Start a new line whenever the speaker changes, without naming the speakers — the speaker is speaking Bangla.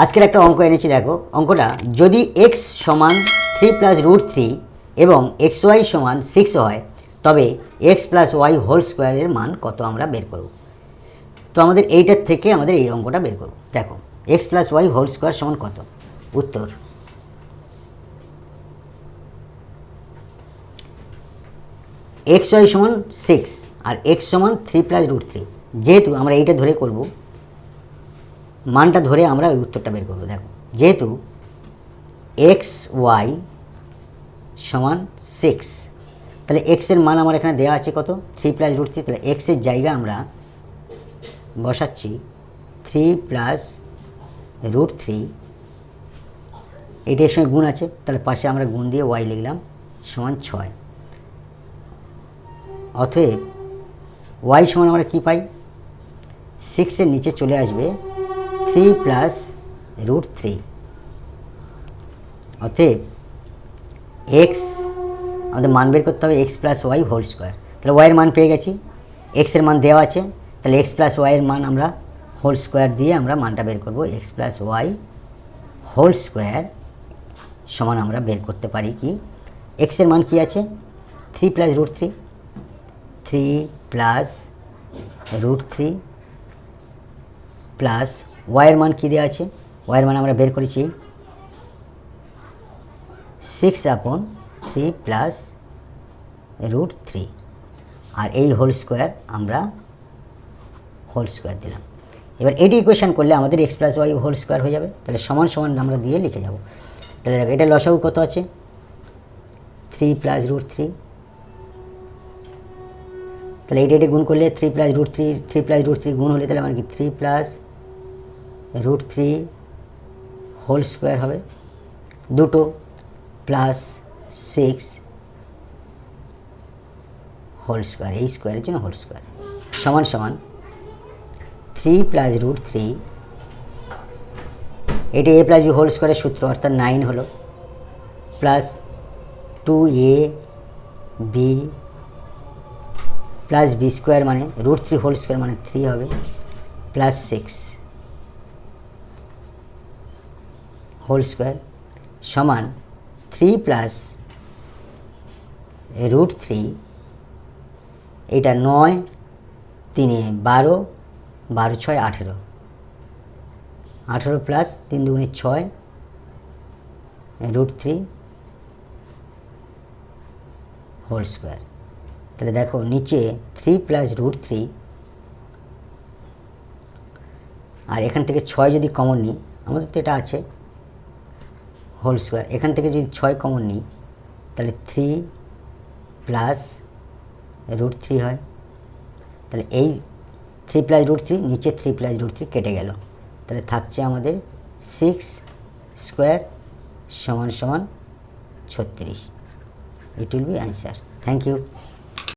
আজকের একটা অঙ্ক এনেছি, দেখো অঙ্কটা। যদি এক্স সমান 3 প্লাস রুট 3 এবং এক্স ওয়াই সমান 6 হয়, তবে এক্স প্লাস ওয়াই হোল স্কোয়ারের মান কত আমরা বের করব। তো আমাদের এইটার থেকে আমাদের এই অঙ্কটা বের করব। দেখো, X plus Y whole square সমান কত? উত্তর এক্স ওয়াই সমান 6 আর এক্স সমান 3 প্লাস রুট 3। যেহেতু আমরা এইটা ধরে করব, মানটা ধরে আমরা ওই উত্তরটা বের করবো। দেখো, যেহেতু এক্স ওয়াই সমান 6, তাহলে এক্সের মান আমার এখানে দেওয়া আছে কত? 3 প্লাস রুট 3। তাহলে এক্সের জায়গা আমরা বসাচ্ছি 3 প্লাস রুট 3। এটার সঙ্গে গুণ আছে, তাহলে পাশে আমরা গুণ দিয়ে ওয়াই লিখলাম সমান 6। অতএব ওয়াই সমান আমরা কী পাই? 6-এর নিচে চলে আসবে 3 প্লাস রুট 3। অতএব এক্স আমাদের মান বের করতে হবে X plus Y whole square. তাহলে ওয়াইয়ের মান পেয়ে গেছি, এক্সের মান দেওয়া আছে, তাহলে এক্স প্লাস ওয়াইয়ের মান আমরা হোল স্কোয়ার দিয়ে আমরা মানটা বের করব। X plus Y whole square সমান আমরা বের করতে পারি কি? এক্সের মান কি আছে? 3 plus root 3, 3 plus root 3 plus ওয়াইয়ের মান কী দেওয়া আছে? ওয়াইয়ের মান আমরা বের করেছি 6/3 প্লাস রুট 3, আর এই হোল স্কোয়ার আমরা হোল স্কোয়ার দিলাম। এবার এটি ইকুয়েশন করলে আমাদের X plus Y whole square হয়ে যাবে। তাহলে সমান সমান আমরা দিয়ে লিখে যাব। তাহলে দেখো, এটা লসাগু কত আছে? 3 প্লাস রুট 3। তাহলে এটা গুণ করলে 3 প্লাস রুট 3, 3 প্লাস রুট 3 গুণ হলে তাহলে মানে কি 3 প্লাস রুট 3 হোল স্কোয়ার হবে, দুটো প্লাস 6 হোল স্কোয়ার, এই স্কোয়ারের জন্য হোল স্কোয়ার সমান সমান 3 প্লাস রুট 3, এটা এ প্লাস বি হোল স্কোয়ারের সূত্র, অর্থাৎ 9 হলো, plus 2ab plus B square মানে রুট 3 হোল স্কোয়ার মানে 3 হবে, প্লাস 6 হোল স্কোয়ার সমান 3 প্লাস রুট 3, এটা 9, 3 12, 12 6 18, 18 প্লাস 3 2 6 রুট 3 হোল স্কোয়ার। তাহলে দেখো নিচে 3 প্লাস রুট 3, আর এখান থেকে 6 যদি কমন নিই, আমাদের তো এটা আছে হোল স্কোয়ার, এখান থেকে যদি 6 কমন নিই তাহলে 3 প্লাস রুট 3 হয়। তাহলে এই 3 প্লাস রুট 3 নিচে 3 প্লাস রুট 3 কেটে গেল, তাহলে থাকছে আমাদের 6 স্কোয়ার সমান সমান 36। It will be answer. Thank you.